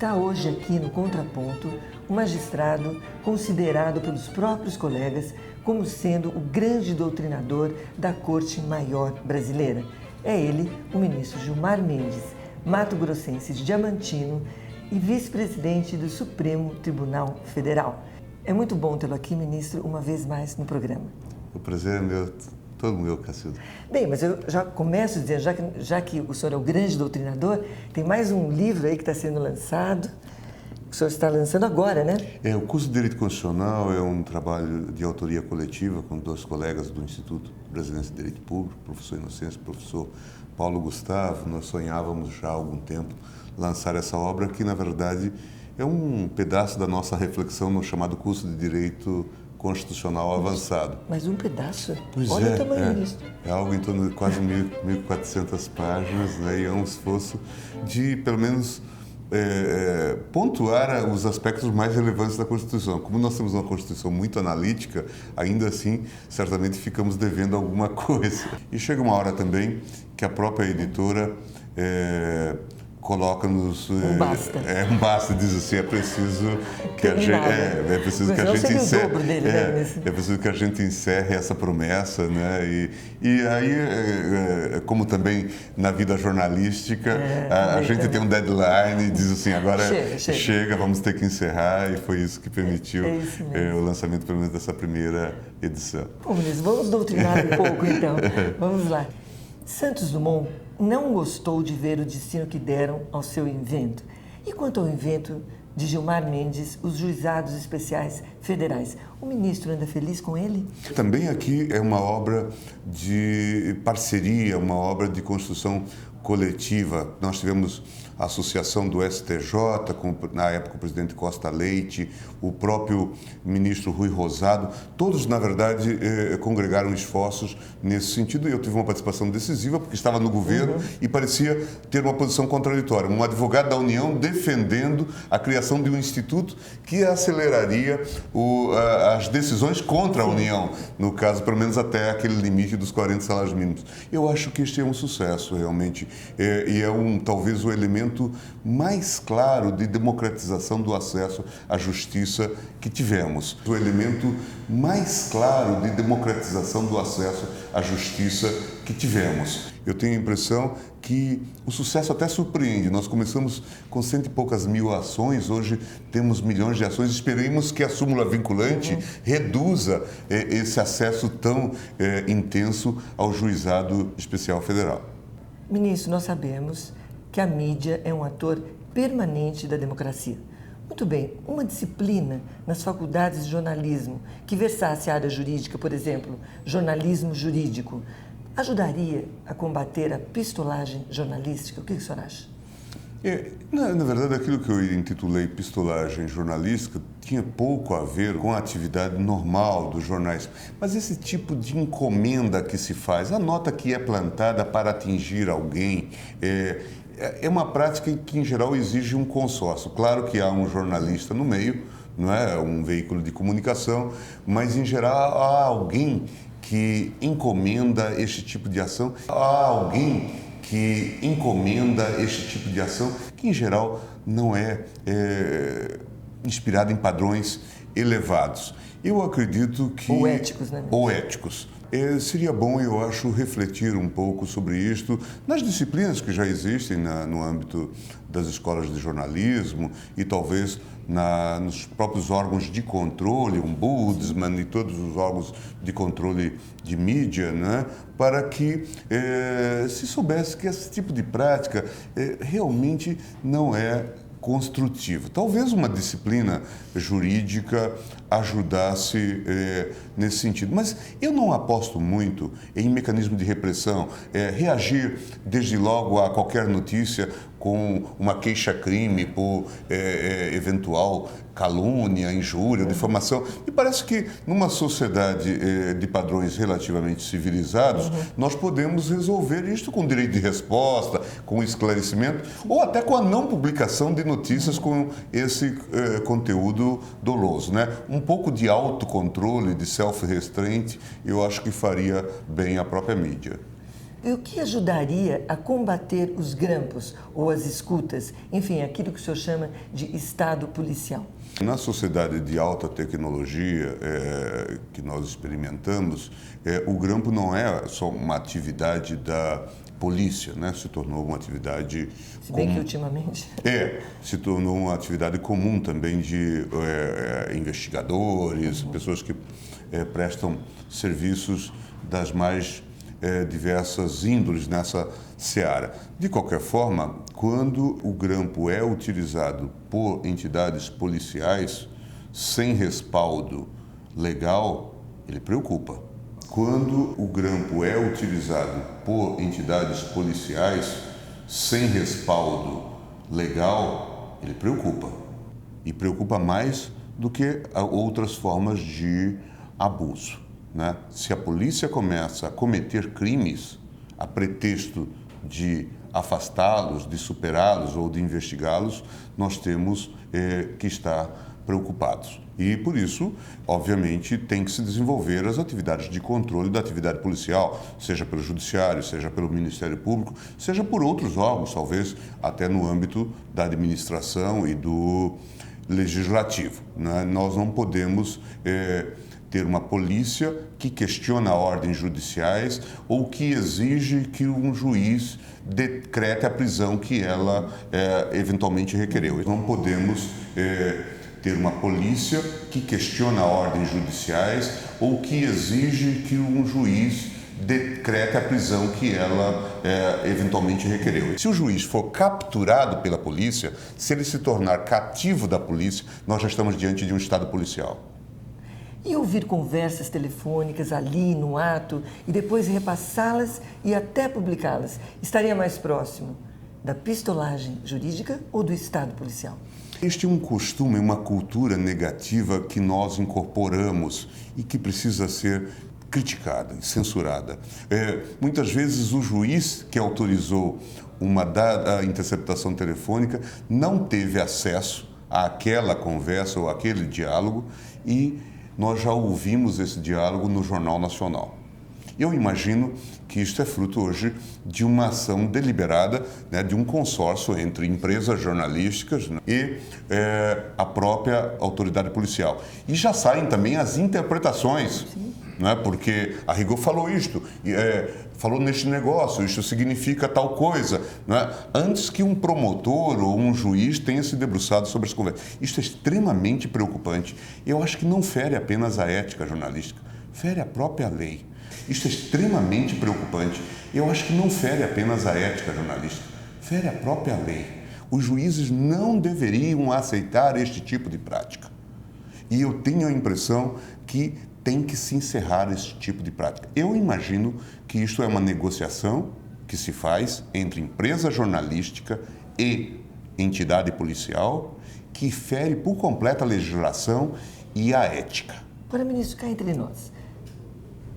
Está hoje aqui no Contraponto um magistrado considerado pelos próprios colegas como sendo o grande doutrinador da Corte Maior brasileira. É ele, o ministro Gilmar Mendes, mato-grossense de Diamantino e vice-presidente do Supremo Tribunal Federal. É muito bom tê-lo aqui, ministro, uma vez mais no programa. O prazer é meu, todo meu, Cacilda. Bem, mas eu já começo dizendo, já que o senhor é o grande doutrinador, tem mais um livro aí que está sendo lançado, que o senhor está lançando agora, né? O curso de Direito Constitucional é um trabalho de autoria coletiva com dois colegas do Instituto Brasileiro de Direito Público, professor Inocêncio e professor Paulo Gustavo. Nós sonhávamos já há algum tempo lançar essa obra que, na verdade, é um pedaço da nossa reflexão no chamado curso de Direito Constitucional Avançado. Mas um pedaço? Pois Olha o tamanho disso. É algo em torno de quase 1.400 páginas, né? E é um esforço de, pelo menos, pontuar os aspectos mais relevantes da Constituição. Como nós temos uma Constituição muito analítica, ainda assim, certamente ficamos devendo alguma coisa. E chega uma hora também que a própria editora coloca-nos um basta, diz assim, é preciso que a gente encerre, dele, é preciso que a gente encerre essa promessa, né? E aí, como também na vida jornalística, a gente tem um deadline e diz assim, agora chega, vamos ter que encerrar, e foi isso que permitiu o lançamento, pelo menos, dessa primeira edição. Bom, ministro, vamos doutrinar um pouco então. Vamos lá. Santos Dumont não gostou de ver o destino que deram ao seu invento. E quanto ao invento de Gilmar Mendes, os juizados especiais federais, o ministro anda feliz com ele? Também aqui é uma obra de parceria, uma obra de construção coletiva. Nós tivemos a associação do STJ, com, na época, o presidente Costa Leite, o próprio ministro Rui Rosado, todos, na verdade, congregaram esforços nesse sentido, e eu tive uma participação decisiva, porque estava no governo e parecia ter uma posição contraditória. Um advogado da União defendendo a criação de um instituto que aceleraria as decisões contra a União, no caso, pelo menos até aquele limite dos 40 salários mínimos. Eu acho que este é um sucesso, realmente, e é talvez o elemento mais claro de democratização do acesso à justiça que tivemos. O elemento mais claro de democratização do acesso à justiça que tivemos. Eu tenho a impressão que o sucesso até surpreende. Nós começamos com 100 e poucas mil ações, hoje temos milhões de ações. Esperemos que a súmula vinculante reduza esse acesso tão intenso ao juizado especial federal. Ministro, nós sabemos que a mídia é um ator permanente da democracia. Muito bem, uma disciplina nas faculdades de jornalismo que versasse a área jurídica, por exemplo, jornalismo jurídico, ajudaria a combater a pistolagem jornalística? O que o senhor acha? Na verdade, aquilo que eu intitulei pistolagem jornalística tinha pouco a ver com a atividade normal dos jornais. Mas esse tipo de encomenda que se faz, a nota que é plantada para atingir alguém, é uma prática que, em geral, exige um consórcio. Claro que há um jornalista no meio, não é um veículo de comunicação, mas, em geral, há alguém que encomenda este tipo de ação. Há alguém que encomenda este tipo de ação, que, em geral, não é inspirado em padrões elevados. Eu acredito que... Ou éticos, né? Ou éticos. Seria bom, eu acho, refletir um pouco sobre isto nas disciplinas que já existem no âmbito das escolas de jornalismo e talvez nos próprios órgãos de controle, ombudsman e todos os órgãos de controle de mídia, né, para que se soubesse que esse tipo de prática realmente não é construtivo. Talvez uma disciplina jurídica ajudasse nesse sentido. Mas eu não aposto muito em mecanismo de repressão, reagir desde logo a qualquer notícia com uma queixa-crime por eventual calúnia, injúria, difamação. Me parece que numa sociedade de padrões relativamente civilizados, nós podemos resolver isto com direito de resposta, com esclarecimento, ou até com a não publicação de notícias com esse conteúdo doloso, né? Um pouco de autocontrole, de self-restraint, eu acho que faria bem à própria mídia. E o que ajudaria a combater os grampos ou as escutas, enfim, aquilo que o senhor chama de Estado policial? Na sociedade de alta tecnologia que nós experimentamos, o grampo não é só uma atividade da polícia, né? Se tornou uma atividade Se bem que ultimamente... se tornou uma atividade comum também de investigadores, pessoas que prestam serviços das mais diversas índoles nessa seara. De qualquer forma, quando o grampo é utilizado por entidades policiais sem respaldo legal, ele preocupa. Quando o grampo é utilizado por entidades policiais sem respaldo legal, ele preocupa. E preocupa mais do que outras formas de abuso, né? Se a polícia começa a cometer crimes a pretexto de afastá-los, de superá-los ou de investigá-los, nós temos que estar preocupados. E, por isso, obviamente, tem que se desenvolver as atividades de controle da atividade policial, seja pelo Judiciário, seja pelo Ministério Público, seja por outros órgãos, talvez até no âmbito da administração e do legislativo, né? Nós não podemos ter uma polícia que questiona ordens judiciais ou que exige que um juiz decrete a prisão que ela eventualmente requereu. Não podemos ter uma polícia que questiona ordens judiciais ou que exige que um juiz decrete a prisão que ela eventualmente requereu. Se o juiz for capturado pela polícia, se ele se tornar cativo da polícia, nós já estamos diante de um estado policial. E ouvir conversas telefônicas ali no ato e depois repassá-las e até publicá-las, estaria mais próximo da pistolagem jurídica ou do Estado policial? Este é um costume, uma cultura negativa que nós incorporamos e que precisa ser criticada e censurada. Muitas vezes o juiz que autorizou uma dada interceptação telefônica não teve acesso àquela conversa ou àquele diálogo e nós já ouvimos esse diálogo no Jornal Nacional. Eu imagino que isto é fruto hoje de uma ação deliberada, né, de um consórcio entre empresas jornalísticas, né, e a própria autoridade policial. E já saem também as interpretações, né, porque a rigor falou isto, falou neste negócio, isto significa tal coisa, né, antes que um promotor ou um juiz tenha se debruçado sobre essa conversa. Isto é extremamente preocupante. Eu acho que não fere apenas a ética jornalística, fere a própria lei. Isto é extremamente preocupante. Eu acho que não fere apenas a ética jornalística, fere a própria lei. Os juízes não deveriam aceitar este tipo de prática. E eu tenho a impressão que tem que se encerrar esse tipo de prática. Eu imagino que isto é uma negociação que se faz entre empresa jornalística e entidade policial que fere por completo a legislação e a ética. Agora, ministro, cá entre nós,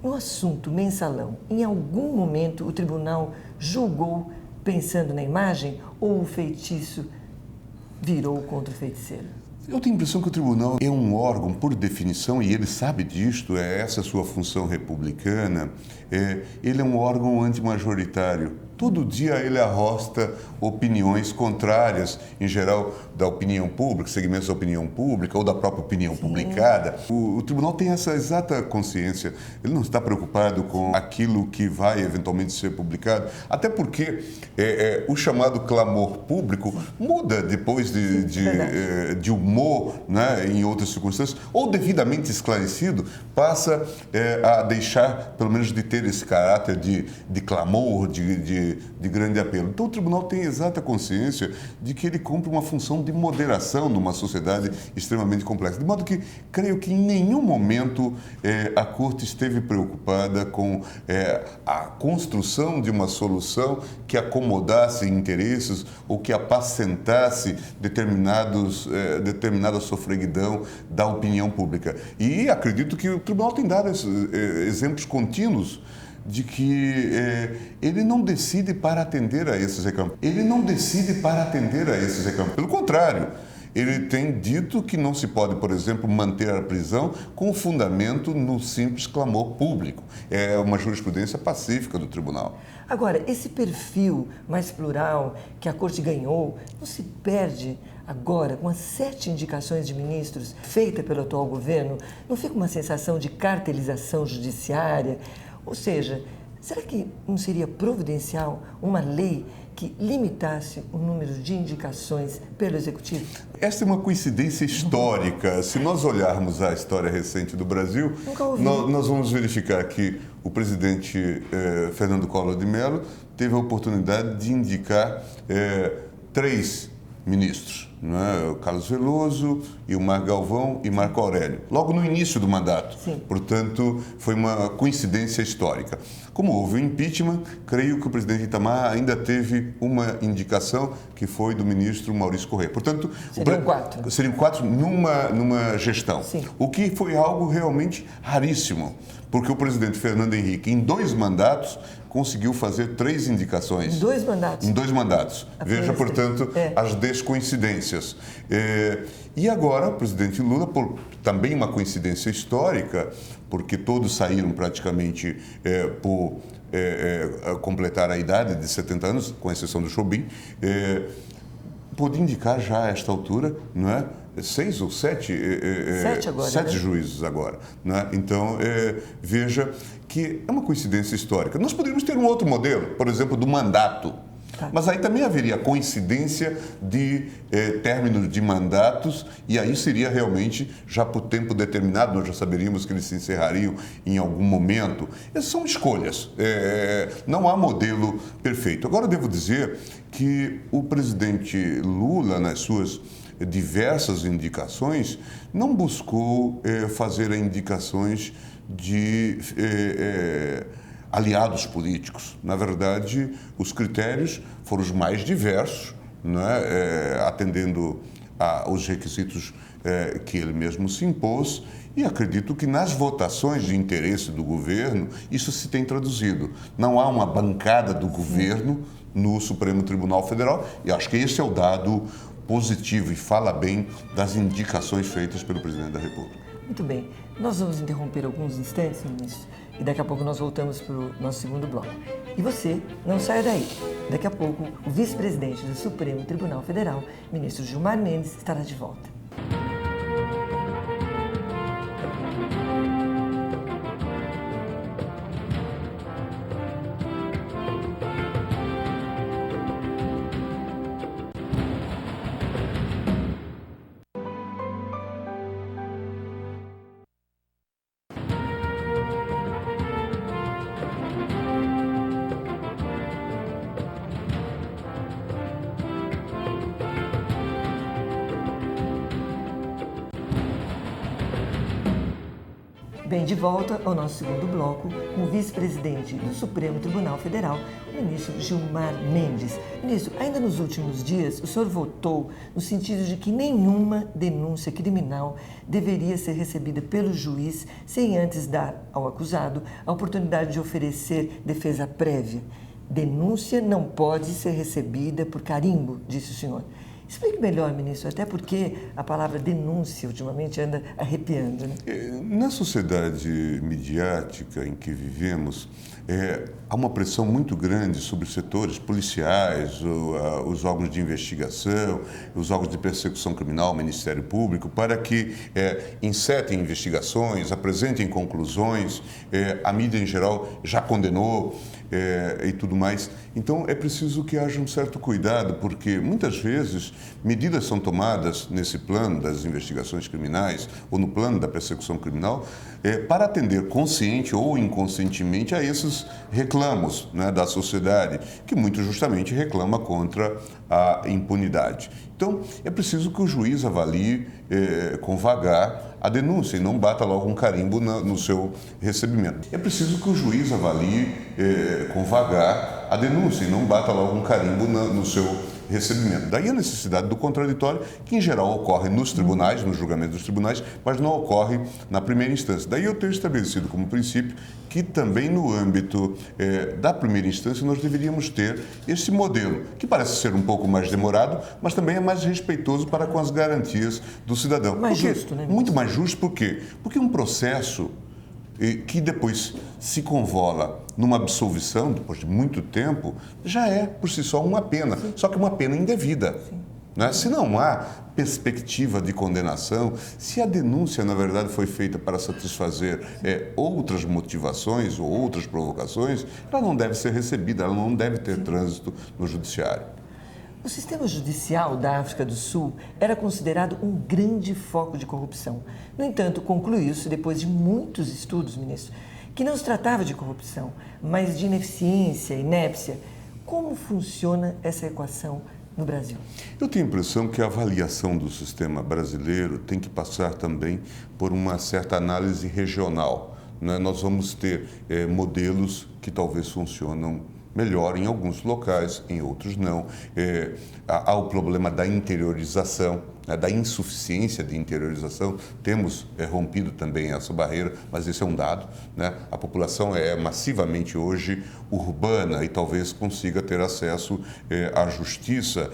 no assunto mensalão, em algum momento o tribunal julgou pensando na imagem ou o feitiço virou contra o feiticeiro? Eu tenho a impressão que o tribunal é um órgão, por definição, e ele sabe disto, essa a sua função republicana, ele é um órgão antimajoritário. Todo dia ele arrosta opiniões contrárias, em geral, da opinião pública, segmentos da opinião pública ou da própria opinião publicada. O tribunal tem essa exata consciência. Ele não está preocupado com aquilo que vai eventualmente ser publicado, até porque o chamado clamor público muda depois de humor, né, em outras circunstâncias, ou devidamente esclarecido, passa a deixar, pelo menos, de ter esse caráter de clamor, de grande apelo. Então, o tribunal tem exata consciência de que ele cumpre uma função de moderação numa sociedade extremamente complexa. De modo que, creio que em nenhum momento a Corte esteve preocupada com a construção de uma solução que acomodasse interesses ou que apacentasse determinada sofreguidão da opinião pública. E acredito que o tribunal tem dado exemplos contínuos de que ele não decide para atender a esses reclamos. Ele não decide para atender a esses reclamos. Pelo contrário, ele tem dito que não se pode, por exemplo, manter a prisão com fundamento no simples clamor público. É uma jurisprudência pacífica do tribunal. Agora, esse perfil mais plural que a Corte ganhou não se perde agora com as 7 indicações de ministros feitas pelo atual governo? Não fica uma sensação de cartelização judiciária? Ou seja, será que não seria providencial uma lei que limitasse o número de indicações pelo Executivo? Esta é uma coincidência histórica. Se nós olharmos a história recente do Brasil, nós vamos verificar que o presidente Fernando Collor de Mello teve a oportunidade de indicar 3 ministros, não é? O Carlos Veloso, Ilmar Galvão e Marco Aurélio, logo no início do mandato. Sim. Portanto, foi uma coincidência histórica. Como houve o impeachment, creio que o presidente Itamar ainda teve uma indicação que foi do ministro Maurício Correia. Portanto, seriam 4. Seriam 4 numa gestão. Sim. O que foi algo realmente raríssimo, porque o presidente Fernando Henrique, em 2 mandatos, conseguiu fazer 3 indicações. Em 2 mandatos? Em 2 mandatos. Veja, portanto, as descoincidências. E agora, o presidente Lula, por também uma coincidência histórica, porque todos saíram praticamente por completar a idade de 70 anos, com exceção do Jobim, pôde indicar já a esta altura, não é? 6 ou 7? 7 agora, 7 né? juízes agora. Né? Então, veja que é uma coincidência histórica. Nós poderíamos ter um outro modelo, por exemplo, do mandato. Tá. Mas aí também haveria coincidência de término de mandatos, e aí seria realmente já por tempo determinado, nós já saberíamos que eles se encerrariam em algum momento. Essas são escolhas, não há modelo perfeito. Agora, eu devo dizer que o presidente Lula, nas suas diversas indicações, não buscou fazer indicações de aliados políticos. Na verdade, os critérios foram os mais diversos, né? Atendendo aos requisitos que ele mesmo se impôs, e acredito que nas votações de interesse do governo isso se tem traduzido. Não há uma bancada do governo no Supremo Tribunal Federal, e acho que esse é o dado positivo e fala bem das indicações feitas pelo presidente da República. Muito bem. Nós vamos interromper alguns instantes, ministro, e daqui a pouco nós voltamos para o nosso segundo bloco. E você não saia daí. Daqui a pouco, o vice-presidente do Supremo Tribunal Federal, ministro Gilmar Mendes, estará de volta. Bem, de volta ao nosso segundo bloco, com o vice-presidente do Supremo Tribunal Federal, o ministro Gilmar Mendes. Ministro, ainda nos últimos dias, o senhor votou no sentido de que nenhuma denúncia criminal deveria ser recebida pelo juiz sem antes dar ao acusado a oportunidade de oferecer defesa prévia. Denúncia não pode ser recebida por carimbo, disse o senhor. Explique melhor, ministro, até porque a palavra denúncia ultimamente anda arrepiando, né? Na sociedade midiática em que vivemos, há uma pressão muito grande sobre os setores policiais, os órgãos de investigação, os órgãos de persecução criminal, o Ministério Público, para que insetem investigações, apresentem conclusões. A mídia, em geral, já condenou e tudo mais. Então, é preciso que haja um certo cuidado, porque muitas vezes medidas são tomadas nesse plano das investigações criminais ou no plano da persecução criminal para atender consciente ou inconscientemente a esses reclamos, né, da sociedade, que muito justamente reclama contra a impunidade. Então, é preciso que o juiz avalie com vagar a denúncia e não bata logo um carimbo no seu recebimento. É preciso que o juiz avalie com vagar a denúncia e não bata logo um carimbo no seu recebimento. Daí a necessidade do contraditório, que em geral ocorre nos tribunais, no julgamento dos tribunais, mas não ocorre na primeira instância. Daí eu tenho estabelecido como princípio que também no âmbito da primeira instância nós deveríamos ter esse modelo, que parece ser um pouco mais demorado, mas também é mais respeitoso para com as garantias do cidadão. Mais justo, né? Muito mais justo, por quê? Porque um processo que depois se convola numa absolvição, depois de muito tempo, já é, por si só, uma pena. Sim. Só que uma pena indevida. Né? Se não há perspectiva de condenação, se a denúncia, na verdade, foi feita para satisfazer outras motivações ou outras provocações, ela não deve ser recebida, ela não deve ter trânsito no judiciário. O sistema judicial da África do Sul era considerado um grande foco de corrupção. No entanto, concluiu-se, depois de muitos estudos, ministro, que não se tratava de corrupção, mas de ineficiência, inépcia. Como funciona essa equação no Brasil? Eu tenho a impressão que a avaliação do sistema brasileiro tem que passar também por uma certa análise regional. Né? Nós vamos ter modelos que talvez funcionam melhor em alguns locais, em outros não. Há o problema da interiorização, né, da insuficiência de interiorização. Temos rompido também essa barreira, mas esse é um dado. Né? A população é massivamente hoje urbana e talvez consiga ter acesso à justiça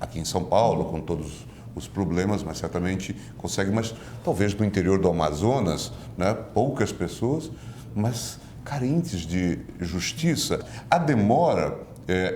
aqui em São Paulo, com todos os problemas, mas certamente consegue. Mas talvez no interior do Amazonas, né, poucas pessoas, mas carentes de justiça. A demora,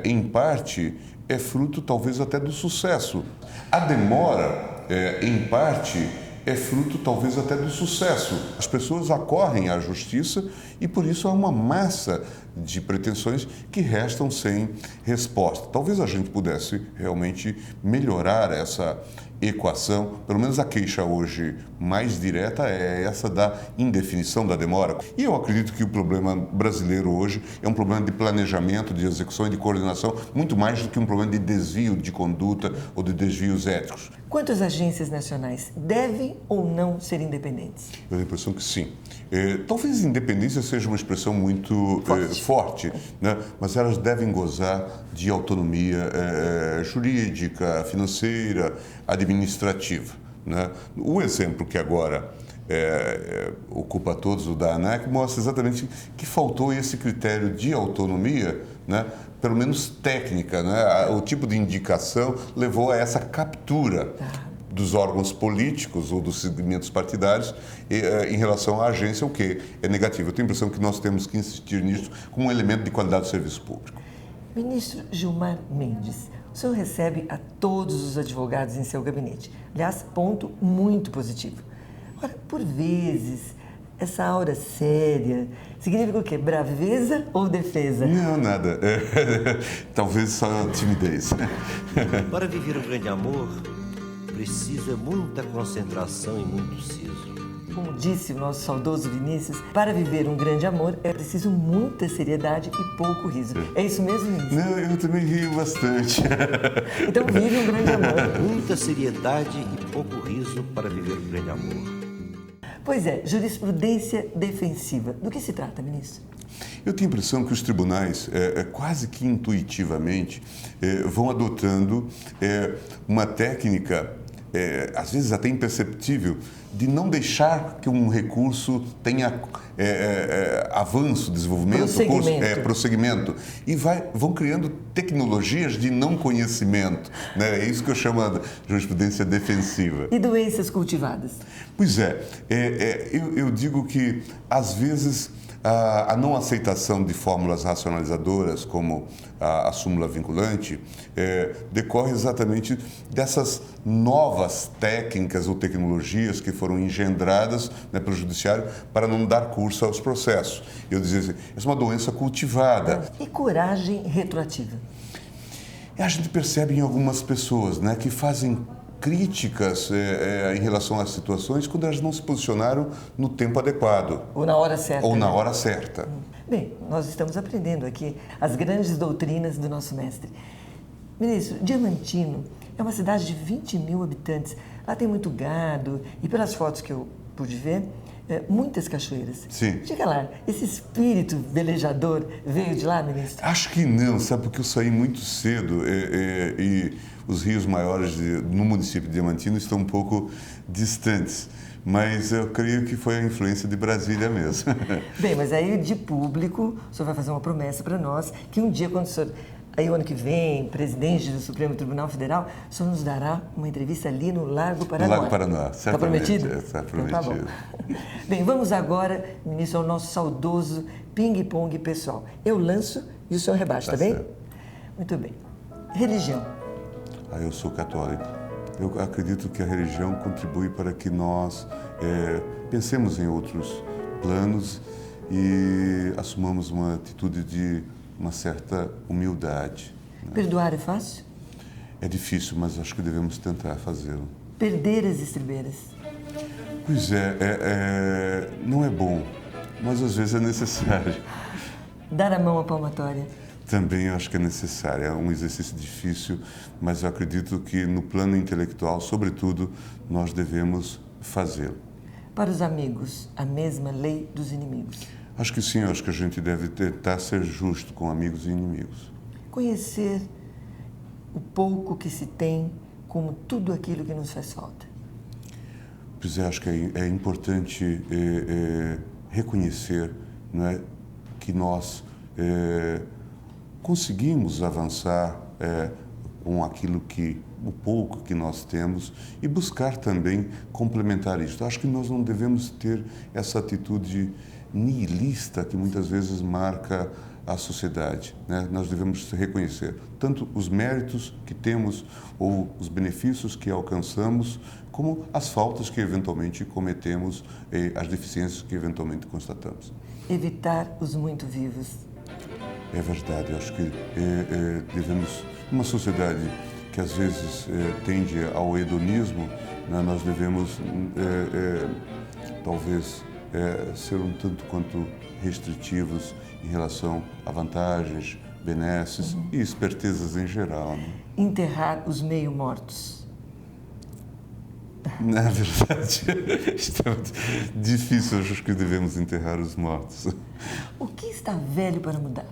em parte, é fruto talvez até do sucesso. A demora, em parte, é fruto talvez até do sucesso. As pessoas acorrem à justiça e por isso há uma massa de pretensões que restam sem resposta. Talvez a gente pudesse realmente melhorar essa equação, pelo menos a queixa hoje mais direta é essa da indefinição da demora. E eu acredito que o problema brasileiro hoje é um problema de planejamento, de execução e de coordenação, muito mais do que um problema de desvio de conduta ou de desvios éticos. Quantas agências nacionais devem ou não ser independentes? Eu tenho a impressão que sim. Talvez independência seja uma expressão muito forte, né? Mas elas devem gozar de autonomia jurídica, financeira, administrativa. Né? O exemplo que agora ocupa todos, o da ANAC, mostra exatamente que faltou esse critério de autonomia, né? Pelo menos técnica. Né? O tipo de indicação levou a essa captura dos órgãos políticos ou dos segmentos partidários em relação à agência, o que é negativo. Eu tenho a impressão que nós temos que insistir nisso como um elemento de qualidade do serviço público. Ministro Gilmar Mendes, o senhor recebe a todos os advogados em seu gabinete. Aliás, ponto muito positivo. Ora, por vezes, essa aura séria significa o quê? Braveza ou defesa? Não, nada. Talvez só timidez. Para viver um grande amor, precisa muita concentração e muito siso. Como disse o nosso saudoso Vinícius, para viver um grande amor é preciso muita seriedade e pouco riso. É isso mesmo, Vinícius? Não, eu também rio bastante. Então vive um grande amor. Muita seriedade e pouco riso para viver um grande amor. Pois é, jurisprudência defensiva. Do que se trata, ministro? Eu tenho a impressão que os tribunais, quase que intuitivamente, vão adotando uma técnica, às vezes até imperceptível, de não deixar que um recurso tenha avanço, desenvolvimento, prosseguimento. E vão criando tecnologias de não conhecimento. Né? É isso que eu chamo de jurisprudência defensiva. E doenças cultivadas? Pois eu digo que, às vezes, a não aceitação de fórmulas racionalizadoras, como a súmula vinculante, decorre exatamente dessas novas técnicas ou tecnologias que foram engendradas, né, pelo judiciário para não dar curso aos processos. Eu dizia assim, essa é uma doença cultivada. E coragem retroativa? A gente percebe em algumas pessoas, né, que fazem críticas em relação às situações quando elas não se posicionaram no tempo adequado. Ou na hora certa. Ou na hora certa. Bem, nós estamos aprendendo aqui as grandes doutrinas do nosso mestre. Ministro, Diamantino é uma cidade de 20 mil habitantes. Lá tem muito gado e pelas fotos que eu pude ver, muitas cachoeiras. Sim. Diga lá, esse espírito velejador veio de lá, ministro? Acho que não, sabe, porque eu saí muito cedo e os rios maiores no município de Diamantino estão um pouco distantes. Mas eu creio que foi a influência de Brasília mesmo. Bem, mas aí de público, o senhor vai fazer uma promessa para nós, que um dia, quando o senhor, aí o ano que vem, presidente do Supremo Tribunal Federal, o senhor nos dará uma entrevista ali no Largo Paranoá. No Largo Paranoá, certamente. Está prometido? Está prometido. Então, tá bom. Bem, vamos agora, ministro, ao nosso saudoso ping-pong pessoal. Eu lanço e o senhor rebaixa, tá bem? Certo. Muito bem. Religião. Eu sou católico. Eu acredito que a religião contribui para que nós pensemos em outros planos e assumamos uma atitude de uma certa humildade. Né? Perdoar é fácil? É difícil, mas acho que devemos tentar fazê-lo. Perder as estribeiras. Pois não é bom, mas às vezes é necessário. Dar a mão à palmatória. Também acho que é necessário. É um exercício difícil, mas eu acredito que no plano intelectual, sobretudo, nós devemos fazê-lo. Para os amigos, a mesma lei dos inimigos. Acho que sim, acho que a gente deve tentar ser justo com amigos e inimigos. Conhecer o pouco que se tem como tudo aquilo que nos faz falta. Pois acho que é importante reconhecer, não é, que nós conseguimos avançar com aquilo o pouco que nós temos e buscar também complementar isso. Acho que nós não devemos ter essa atitude nihilista que muitas vezes marca a sociedade, né? Nós devemos reconhecer tanto os méritos que temos ou os benefícios que alcançamos, como as faltas que eventualmente cometemos e as deficiências que eventualmente constatamos. Evitar os muito vivos. É verdade, eu acho que devemos, numa sociedade que às vezes tende ao hedonismo, né, nós devemos talvez ser um tanto quanto restritivos em relação a vantagens, benesses e espertezas em geral. Né? Enterrar os meio-mortos. Na verdade, está difícil, acho que devemos enterrar os mortos. O que está velho para mudar?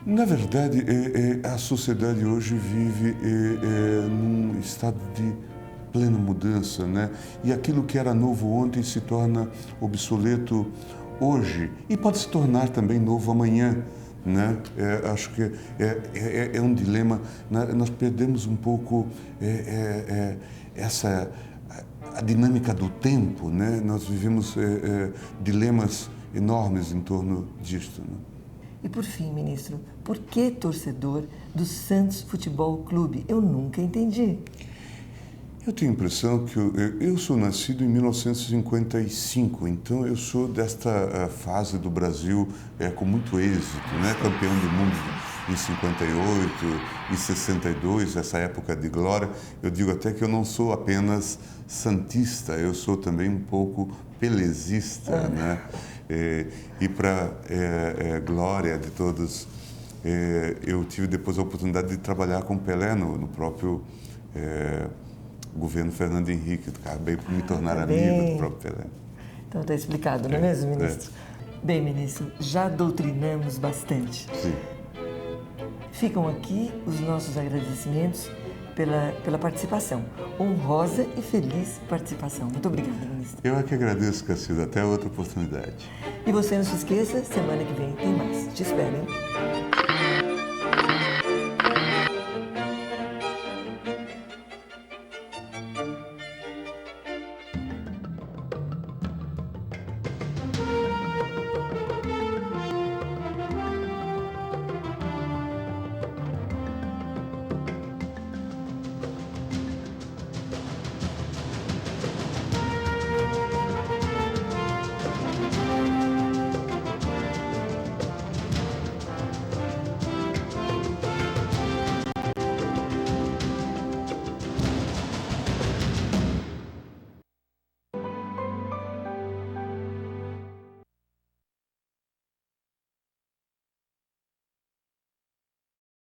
Na verdade, a sociedade hoje vive num estado de plena mudança, né? E aquilo que era novo ontem se torna obsoleto hoje e pode se tornar também novo amanhã, né? Acho que é um dilema. Nós perdemos um pouco a dinâmica do tempo, né? Nós vivemos dilemas enormes em torno disto, né? E por fim, ministro, por que torcedor do Santos Futebol Clube? Eu nunca entendi. Eu tenho a impressão que eu sou nascido em 1955, então eu sou desta fase do Brasil com muito êxito, né? Campeão do mundo em 58 e 62, essa época de glória. Eu digo até que eu não sou apenas santista, eu sou também um pouco pelezista, né? E para glória de todos, eu tive depois a oportunidade de trabalhar com Pelé no próprio governo Fernando Henrique, acabei por me tornar amigo do próprio Pelé. Então está explicado, não é mesmo, ministro? Bem, ministro, já doutrinamos bastante. Sim. Ficam aqui os nossos agradecimentos pela participação. Honrosa e feliz participação. Muito obrigada, ministro. Eu é que agradeço, Cacilda. Até outra oportunidade. E você não se esqueça, semana que vem tem mais. Te espero, hein?